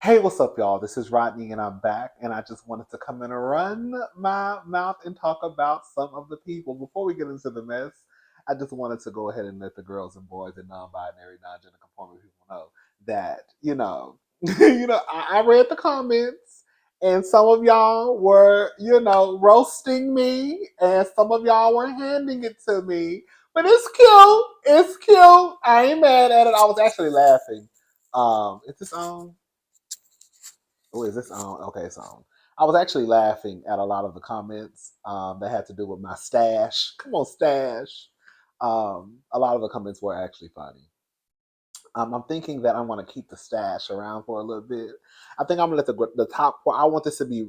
Hey, what's up, y'all? This is Rodney, and I'm back. And I just wanted to come in and run my mouth and talk about some of the people. Before we get into the mess, I just wanted to go ahead and let the girls and boys and non-binary, non-gender conforming people know that I read the comments, and some of y'all were roasting me, and some of y'all were handing it to me. But it's cute. It's cute. I ain't mad at it. I was actually laughing. Is this on? Oh, is this on? Okay, it's on. I was actually laughing at a lot of the comments that had to do with my stash. Come on, stash. A lot of the comments were actually funny. I'm thinking that I'm going to keep the stash around for a little bit. I think I'm gonna let the top part. I want this to be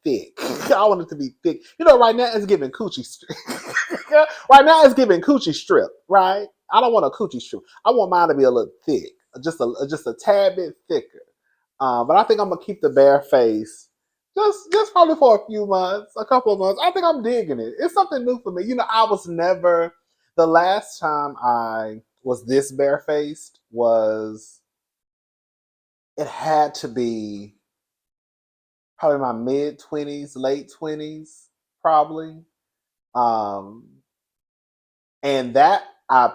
thick. I want it to be thick. Right now it's giving coochie strip. Right now it's giving coochie strip. Right. I don't want a coochie strip. I want mine to be a little thick, just a tad bit thicker. But I think I'm gonna keep the bare face just probably for a few months, a couple of months. I think I'm digging it. It's something new for me. I was never the last time I was this barefaced was it had to be probably my mid 20s, late 20s, probably. Um, and that I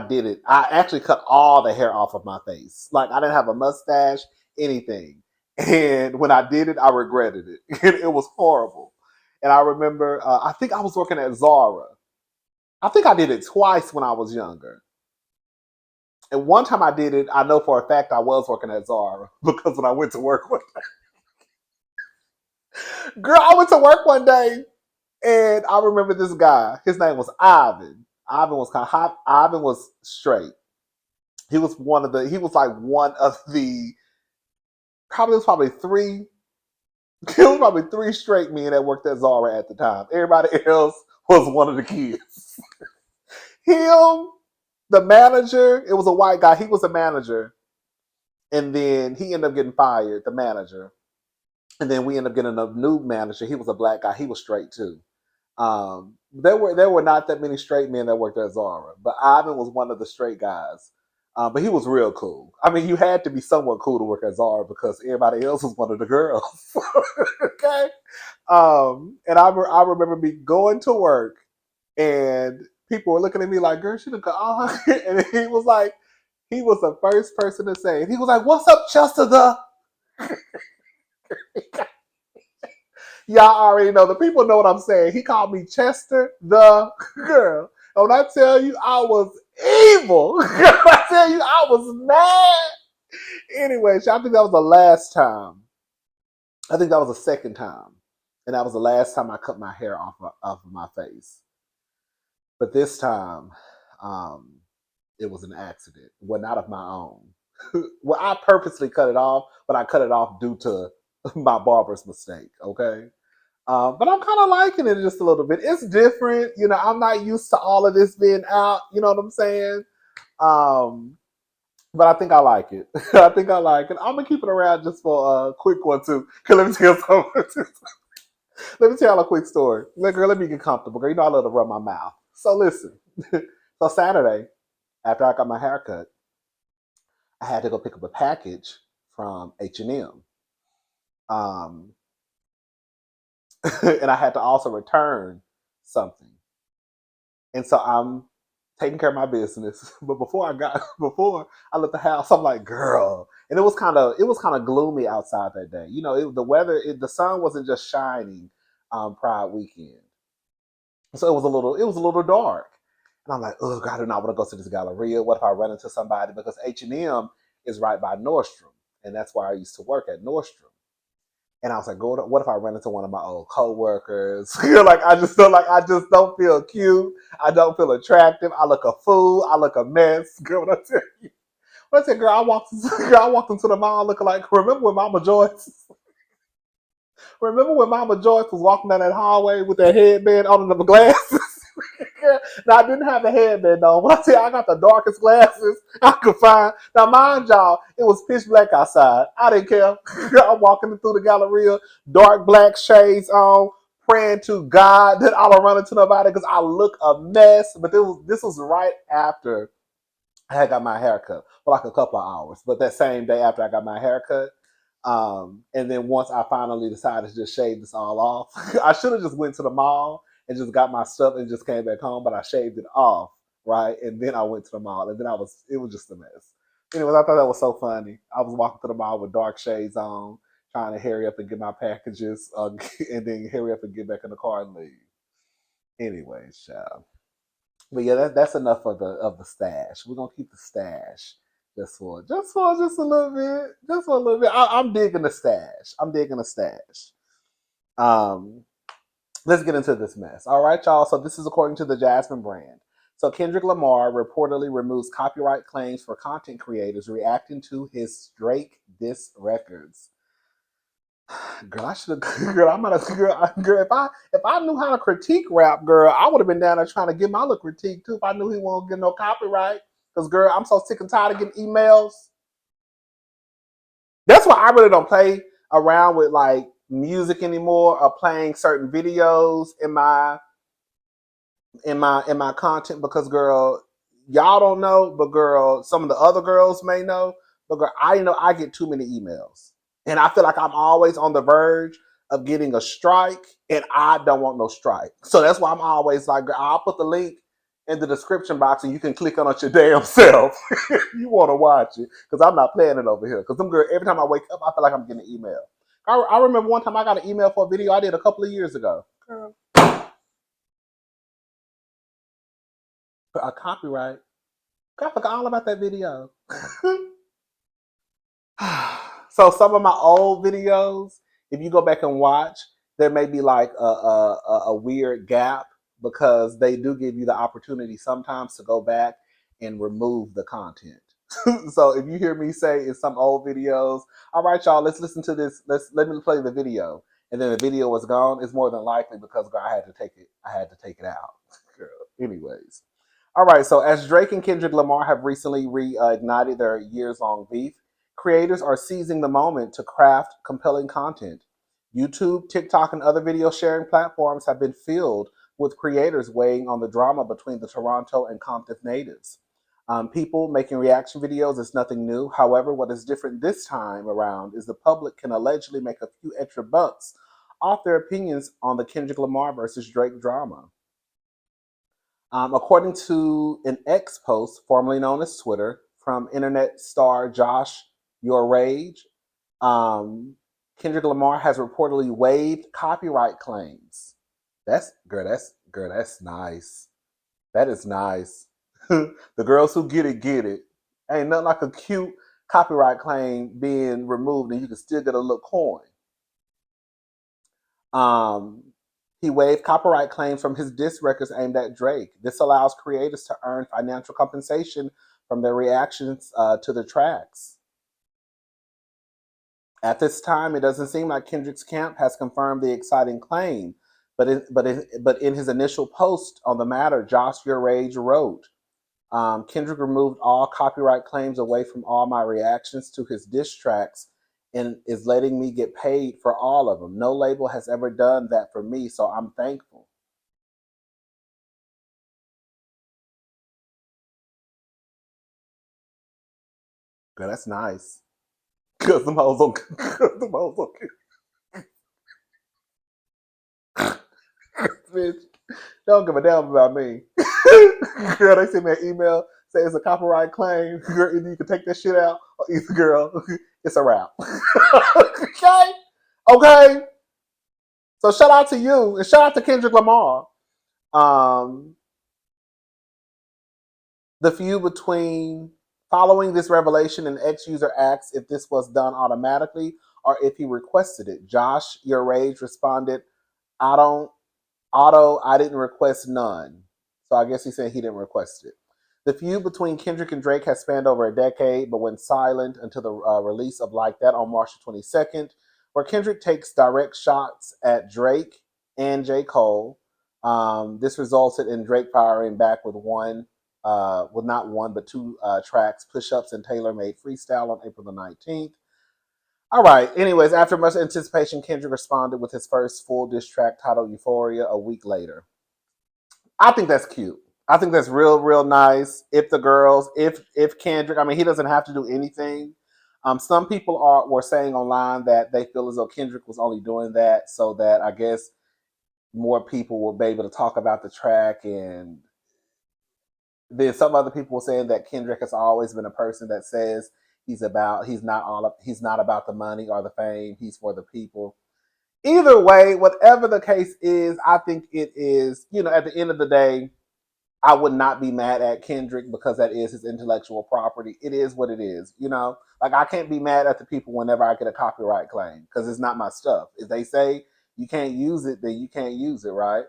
did it. I actually cut all the hair off of my face. Like I didn't have a mustache, anything. And when I did it, I regretted it. It was horrible. And I remember, I think I was working at Zara. I think I did it twice when I was younger. And one time I did it, I know for a fact I was working at Zara because when I went to work one day, girl, I went to work one day and I remember this guy. His name was Ivan. Ivan was kind of hot. Ivan was straight. He was like one of the, probably three, it was probably three straight men that worked at Zara at the time. Everybody else was one of the kids. Him, the manager, it was a white guy. He was a manager. And then he ended up getting fired, the manager. And then we ended up getting a new manager. He was a black guy. He was straight too. There were not that many straight men that worked at Zara, but Ivan was one of the straight guys. But he was real cool. I mean, you had to be somewhat cool to work at Zara because everybody else was one of the girls. Okay. And I remember me going to work and people were looking at me like, girl, she look all and he was the first person to say it. He was like, what's up, Chester the Y'all already know. The people know what I'm saying. He called me Chester the girl. And when I tell you I was evil, when I tell you I was mad. Anyway, so I think that was the last time. I think that was the second time. And that was the last time I cut my hair off of my face. But this time, um, it was an accident. Well, not of my own. Well, I purposely cut it off, but I cut it off due to my barber's mistake. Okay. But I'm kind of liking it just a little bit. It's different. I'm not used to all of this being out. You know what I'm saying? Um, but I think I like it. I think I like it. I'm going to keep it around just for a quick one, too. Let me tell you something. Let me tell you a quick story. Girl, let me get comfortable. Girl, I love to rub my mouth. So listen. So Saturday, after I got my hair cut, I had to go pick up a package from H&M. Um, and I had to also return something. And so I'm taking care of my business. But before I left the house, I'm like, girl. And it was kind of gloomy outside that day. The sun wasn't just shining Pride weekend. So it was a little dark. And I'm like, oh God, I do not want to go to this Galleria. What if I run into somebody? Because H&M is right by Nordstrom. And that's where I used to work at Nordstrom. And I was like, what if I run into one of my old coworkers? I just don't feel cute. I don't feel attractive. I look a fool. I look a mess. Girl, what I tell you. What I said, girl, I walked into the mall looking like, remember when Mama Joyce was walking down that hallway with that headband on the glasses? Now, I didn't have a headband on. When I tell you I got the darkest glasses I could find. Now, mind y'all, it was pitch black outside. I didn't care. I'm walking through the Galleria, dark black shades on, praying to God that I don't run into nobody because I look a mess. But this was right after I had got my hair cut for like a couple of hours. But that same day after I got my hair cut, and then once I finally decided to just shave this all off, I should have just went to the mall and just got my stuff and just came back home, but I shaved it off, right? And then I went to the mall, and then it was just a mess. Anyways, I thought that was so funny. I was walking to the mall with dark shades on, trying to hurry up and get my packages, and then hurry up and get back in the car and leave. Anyways, child. But yeah, that's enough of the stash. We're gonna keep the stash just a little bit, just for a little bit. I'm digging the stash. I'm digging the stash. Um, let's get into this mess. All right, y'all. So this is according to the Jasmine brand. So Kendrick Lamar reportedly removes copyright claims for content creators reacting to his Drake diss records. Girl, I should have. Girl, I'm not a girl. If I knew how to critique rap, girl, I would have been down there trying to get my little critique too. If I knew he won't get no copyright, because girl, I'm so sick and tired of getting emails. That's why I really don't play around with like music anymore or playing certain videos in my content because girl, y'all don't know, but girl, some of the other girls may know, but girl, I know I get too many emails. And I feel like I'm always on the verge of getting a strike, and I don't want no strike. So that's why I'm always like, I'll put the link in the description box and you can click on it your damn self. You want to watch it because I'm not playing it over here. Because them girl, every time I wake up, I feel like I'm getting an email. I remember one time I got an email for a video I did a couple of years ago. Girl, a copyright. I forgot all about that video. So some of my old videos, if you go back and watch, there may be like a weird gap because they do give you the opportunity sometimes to go back and remove the content. So if you hear me say in some old videos, all right, y'all, let's listen to this. Let me play the video, and then the video was gone. It's more than likely because girl, I had to take it. I had to take it out. Girl. Anyways, all right. So as Drake and Kendrick Lamar have recently reignited their years-long beef, creators are seizing the moment to craft compelling content. YouTube, TikTok, and other video sharing platforms have been filled with creators weighing on the drama between the Toronto and Compton natives. People making reaction videos is nothing new. However, what is different this time around is the public can allegedly make a few extra bucks off their opinions on the Kendrick Lamar versus Drake drama. According to an X post, formerly known as Twitter, from internet star Josh Your Rage, Kendrick Lamar has reportedly waived copyright claims. That's nice. That is nice. The girls who get it. Ain't nothing like a cute copyright claim being removed and you can still get a little coin. Um, he waived copyright claims from his diss records aimed at Drake. This allows creators to earn financial compensation from their reactions to the tracks. At this time, it doesn't seem like Kendrick's camp has confirmed the exciting claim, but in his initial post on the matter, Josh Your Rage wrote, Kendrick removed all copyright claims away from all my reactions to his diss tracks and is letting me get paid for all of them. No label has ever done that for me, so I'm thankful. Girl, that's nice. Cause them hoes don't, cause them hoes don't, bitch, they don't give a damn about me. Girl, they send me an email say it's a copyright claim. Girl, either you can take that shit out, or either girl, it's a wrap. Okay, okay. So shout out to you and shout out to Kendrick Lamar. Um, the feud between following this revelation, an ex user asks if this was done automatically or if he requested it. Josh Your Rage responded, I don't I didn't request none. So I guess he said he didn't request it. The feud between Kendrick and Drake has spanned over a decade, but went silent until the release of Like That on March 22nd, where Kendrick takes direct shots at Drake and J. Cole. This resulted in Drake firing back with not one, but two tracks, Push Ups and Taylor Made Freestyle on April the 19th. All right. Anyways, after much anticipation, Kendrick responded with his first full diss track titled Euphoria a week later. I think that's cute. I think that's real, real nice. If the girls, if Kendrick, I mean, he doesn't have to do anything. Some people were saying online that they feel as though Kendrick was only doing that so that I guess more people will be able to talk about the track, and then some other people were saying that Kendrick has always been a person that says he's not about the money or the fame. He's for the people. Either way, whatever the case is, I think it is. At the end of the day, I would not be mad at Kendrick because that is his intellectual property. It is what it is. Like I can't be mad at the people whenever I get a copyright claim because it's not my stuff. If they say you can't use it, then you can't use it, right?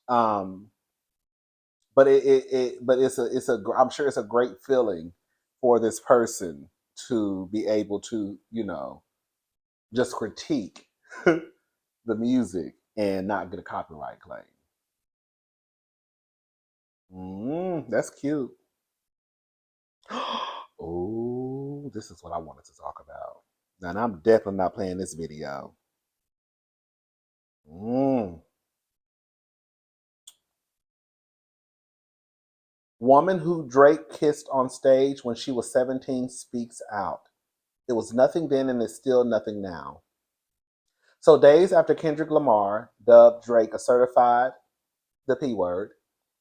Um, but but I'm sure it's a great feeling for this person to be able to just critique the music and not get a copyright claim. That's cute. Oh, this is what I wanted to talk about. And I'm definitely not playing this video. Mm. Woman who Drake kissed on stage when she was 17 speaks out. It was nothing then and it's still nothing now. So days after Kendrick Lamar dubbed Drake a certified, the P word,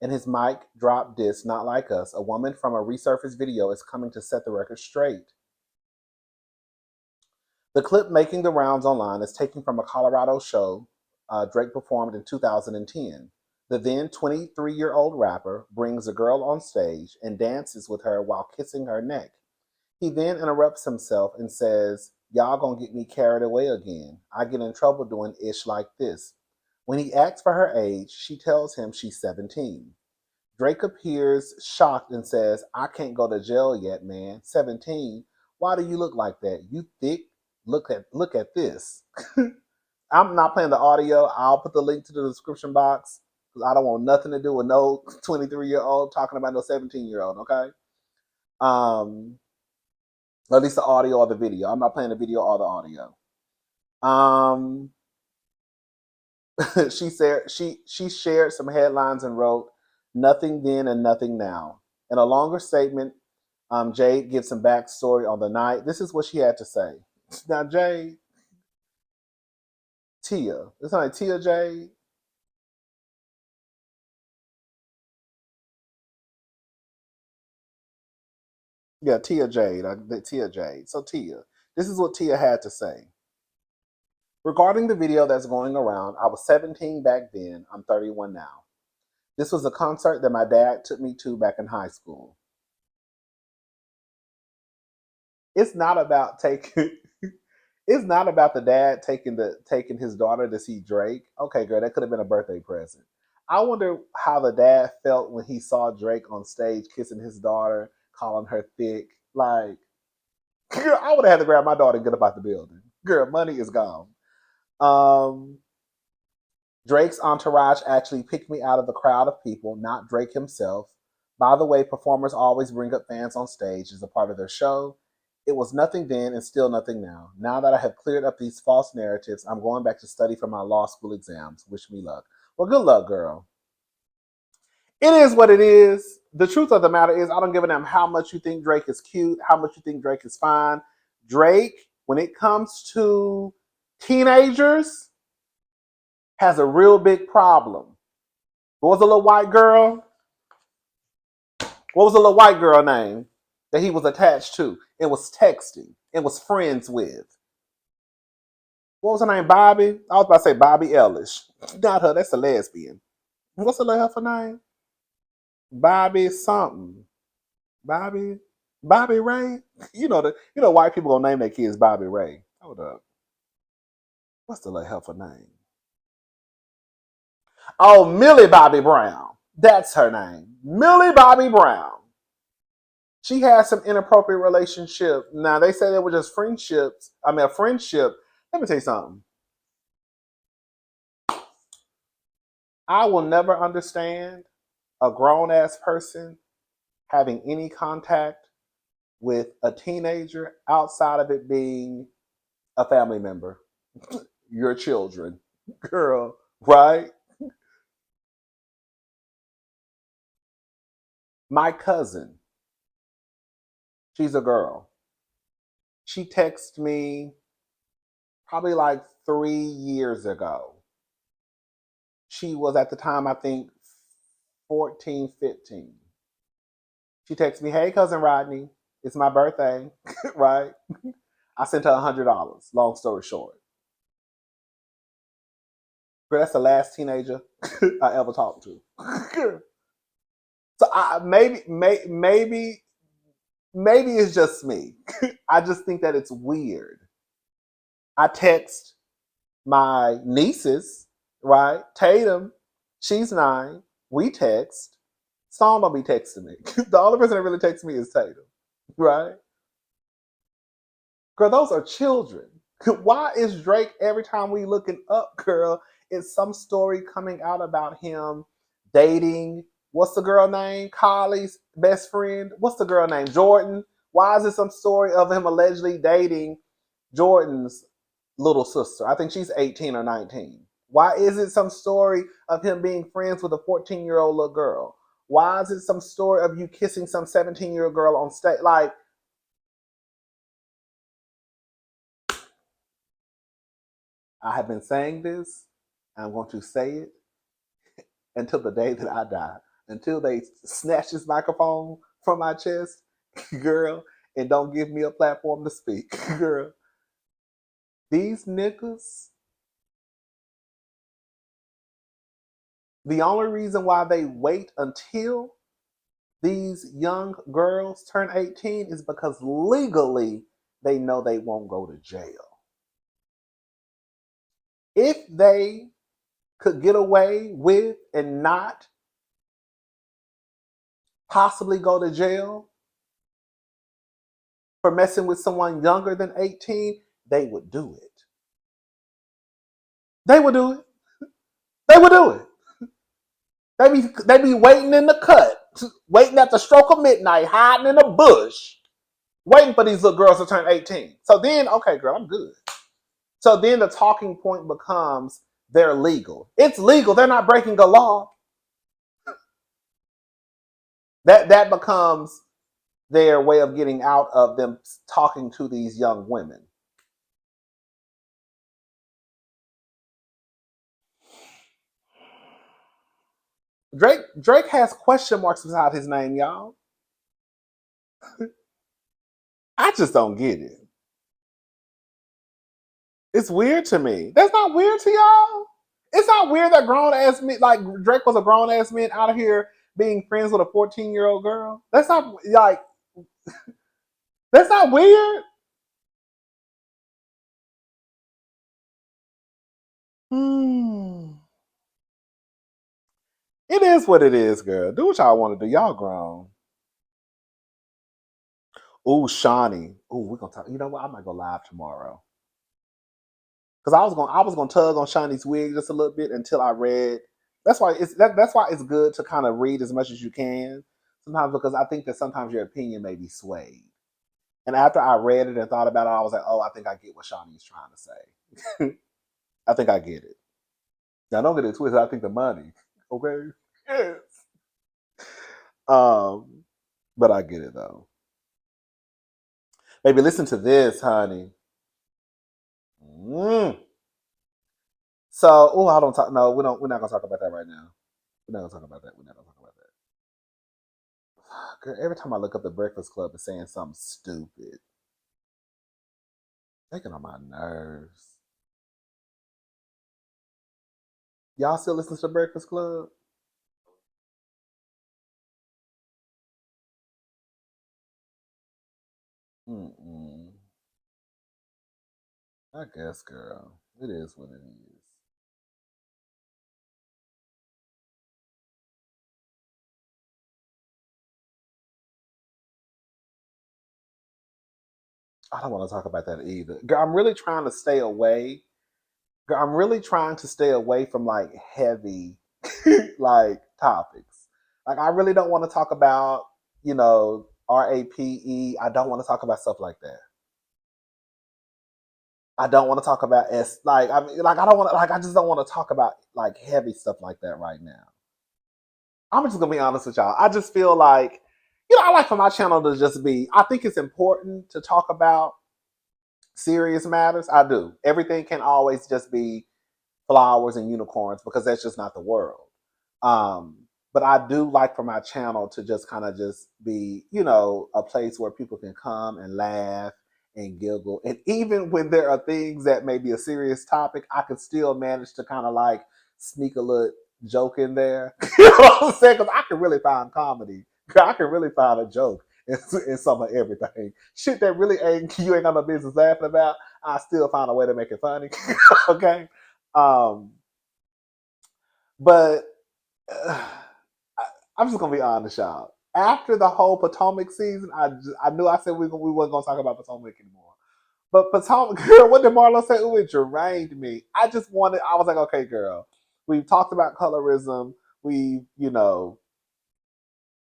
and his mic drop diss Not Like Us, a woman from a resurfaced video is coming to set the record straight. The clip making the rounds online is taken from a Colorado show Drake performed in 2010. The then 23-year-old rapper brings a girl on stage and dances with her while kissing her neck. He then interrupts himself and says, "Y'all gonna get me carried away again. I get in trouble doing ish like this." When he asks for her age, she tells him she's 17. Drake appears shocked and says, "I can't go to jail yet, man. 17? Why do you look like that? You thick? Look at this." I'm not playing the audio. I'll put the link to the description box because I don't want nothing to do with no 23-year-old talking about no 17-year-old, okay? Um, at least the audio or the video. I'm not playing the video or the audio. Um, she shared some headlines and wrote, "Nothing then and nothing now." In a longer statement, Jade gives some backstory on the night. This is what she had to say. Now, Jade, Tia, it's not like Tia Jade. Yeah, Tia Jade. Tia Jade. So Tia, this is what Tia had to say. Regarding the video that's going around, I was 17 back then. I'm 31 now. This was a concert that my dad took me to back in high school. It's not about taking. It's not about the dad taking his daughter to see Drake. Okay, girl, that could have been a birthday present. I wonder how the dad felt when he saw Drake on stage kissing his daughter, calling her thick. Like, girl, I would have had to grab my daughter and get up out the building. Girl, money is gone. Um, Drake's entourage actually picked me out of the crowd of people, not Drake himself. By the way, performers always bring up fans on stage as a part of their show. It was nothing then and still nothing now. Now that I have cleared up these false narratives, I'm going back to study for my law school exams. Wish me luck. Well, good luck, girl. It is what it is. The truth of the matter is, I don't give a damn how much you think Drake is cute, how much you think Drake is fine. Drake, when it comes to teenagers, has a real big problem. What was the little white girl? What was the little white girl name that he was attached to? It was texting. It was friends with. What was her name? Bobby? I was about to say Bobby Ellish. Not her. That's a lesbian. What's the little her name? Bobby something. Bobby. Bobby Ray. White people gonna name their kids Bobby Ray. Hold up. What's the little heifer name? Oh, Millie Bobby Brown. That's her name. Millie Bobby Brown. She had some inappropriate relationship. Now they say they were just friendships. I mean, a friendship. Let me tell you something. I will never understand a grown ass person having any contact with a teenager outside of it being a family member, your children, girl, right? My cousin, she's a girl. She texted me probably like 3 years ago. She was at the time, I think, 14, 15. She texted me, "Hey, cousin Rodney, it's my birthday," right? I sent her $100. Long story short, girl, that's the last teenager I ever talked to. So maybe it's just me. I just think that it's weird. I text my nieces, right? Tatum, she's 9. We text. Storm don't be texting me. The only person that really texts me is Tatum, right? Girl, those are children. Why is Drake every time we looking up, girl, it's some story coming out about him dating, what's the girl name? Kylie's best friend. What's the girl name? Jordan. Why is it some story of him allegedly dating Jordan's little sister? I think she's 18 or 19. Why is it some story of him being friends with a 14-year-old little girl? Why is it some story of you kissing some 17-year-old girl on stage? Like, I have been saying this, and I'm going to say it until the day that I die. Until they snatch this microphone from my chest, girl, and don't give me a platform to speak, girl. These niggas, the only reason why they wait until these young girls turn 18 is because legally they know they won't go to jail. If they could get away with and not possibly go to jail for messing with someone younger than 18, they would do it. They would do it. They would do it. They be waiting in the cut, waiting at the stroke of midnight, hiding in a bush, waiting for these little girls to turn 18. So then, okay, girl, I'm good. So then the talking point becomes they're legal. It's legal. They're not breaking a law. That becomes their way of getting out of them talking to these young women. Drake has question marks beside his name, y'all. I just don't get it. It's weird to me. That's not weird to y'all. It's not weird that grown ass men, like Drake was a grown ass man out here being friends with a 14-year-old girl. That's not like that's not weird. Hmm. It is what it is, girl. Do what y'all want to do. Y'all grown. Ooh, Shawnee. Ooh, we're gonna talk. You know what? I might go live tomorrow. Because I was gonna tug on Shawnee's wig just a little bit until I read. That's why it's good to kind of read as much as you can sometimes, because I think that sometimes your opinion may be swayed. And after I read it and thought about it, I was like, oh, I think I get what Shawnee's trying to say. I think I get it. Now don't get it twisted. I think the money, okay, yes. Um, but I get it though. Baby, listen to this, honey. Mm. So, oh, I don't talk. No, we don't. We're not gonna talk about that right now. We're not gonna talk about that. We're not gonna talk about that. Girl, every time I look up the Breakfast Club, it's saying something stupid. Taking on my nerves. Y'all still listen to the Breakfast Club? Mm-mm. I guess, girl. It is what it is. I don't want to talk about that either. Girl, I'm really trying to stay away. Girl, I'm really trying to stay away from like heavy like topics. Like I really don't want to talk about, RAPE. I don't want to talk about stuff like that. I don't want to talk about I mean, like I don't want to, like I just don't want to talk about like heavy stuff like that right now. I'm just gonna be honest with y'all. I just feel like, I like for my channel to just be. I think it's important to talk about serious matters. I do. Everything can always just be flowers and unicorns because that's just not the world. Um, but I do like for my channel to just kind of just be, a place where people can come and laugh and giggle. And even when there are things that may be a serious topic, I can still manage to kind of like sneak a little joke in there. You know what I'm saying? Because I can really find comedy. I can really find a joke in some of everything. Shit that really you ain't got no business laughing about, I still find a way to make it funny. Okay. Um, but I'm just gonna be honest, y'all. After the whole Potomac season, I knew I said we wasn't gonna talk about Potomac anymore. But Potomac, girl, what did Marlo say? Ooh, it drained me. I was like, okay, girl, we've talked about colorism. We,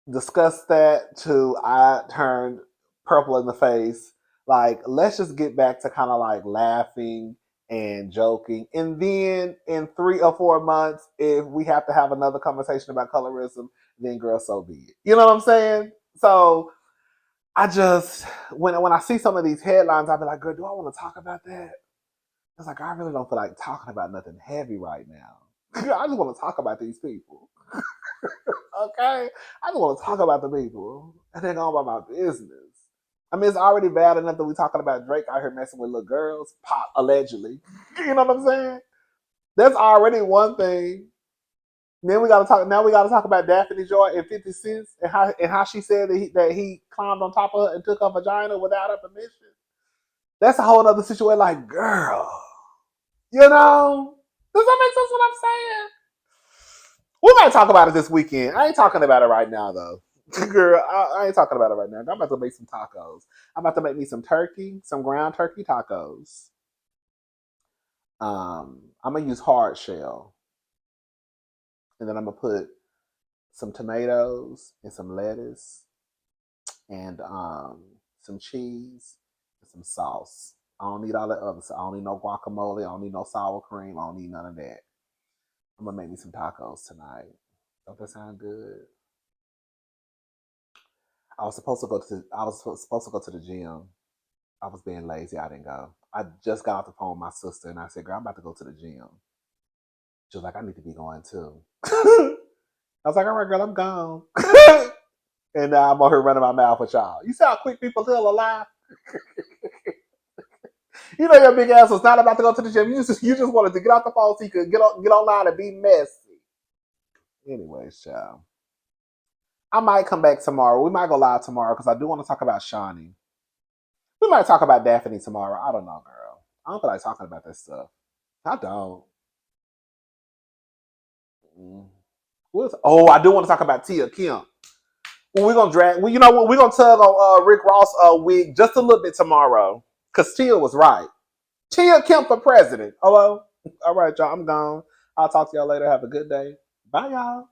discussed that to I turned purple in the face. Like, let's just get back to kind of like laughing and joking. And then in 3 or 4 months, if we have to have another conversation about colorism, then girl, so be it. You know what I'm saying? So I just when I see some of these headlines, I'll be like, girl, do I want to talk about that? It's like I really don't feel like talking about nothing heavy right now. I just want to talk about these people. Okay? I just want to talk about the people and then go about my business. I mean, it's already bad enough that we're talking about Drake out here messing with little girls, pop, allegedly. You know what I'm saying? That's already one thing. Then we gotta talk. Now we gotta talk about Daphne Joy and 50 Cent and how she said that he climbed on top of her and took her vagina without her permission. That's a whole other situation. Like, girl, does that make sense? What I'm saying? We might talk about it this weekend. I ain't talking about it right now, though. Girl, I ain't talking about it right now. I'm about to make some tacos. I'm about to make me some turkey, some ground turkey tacos. I'm gonna use hard shell, and then I'm gonna put some tomatoes and some lettuce and some cheese and some sauce. I don't need all that other stuff. I don't need no guacamole. I don't need no sour cream. I don't need none of that. I'm gonna make me some tacos tonight. Don't that sound good? I was supposed to go to the gym. I was being lazy. I didn't go. I just got off the phone with my sister and I said, girl, I'm about to go to the gym. She was like, I need to be going too. I was like, all right, girl, I'm gone. And now I'm over here running my mouth with y'all. You see how quick people tell a lie? Your big ass was not about to go to the gym. You just wanted to get off the phone so you could get online and be messy. Anyways, child. I might come back tomorrow. We might go live tomorrow because I do want to talk about Shawnee. We might talk about Daphne tomorrow. I don't know, girl. I don't feel like talking about this stuff. I don't. Mm. I do want to talk about Tia Kim. Well, we're gonna drag. Well, you know what? We're gonna tug on Rick Ross wig just a little bit tomorrow because Tia was right. Tia Kim for president. Hello. All right, y'all. I'm gone. I'll talk to y'all later. Have a good day. Bye, y'all.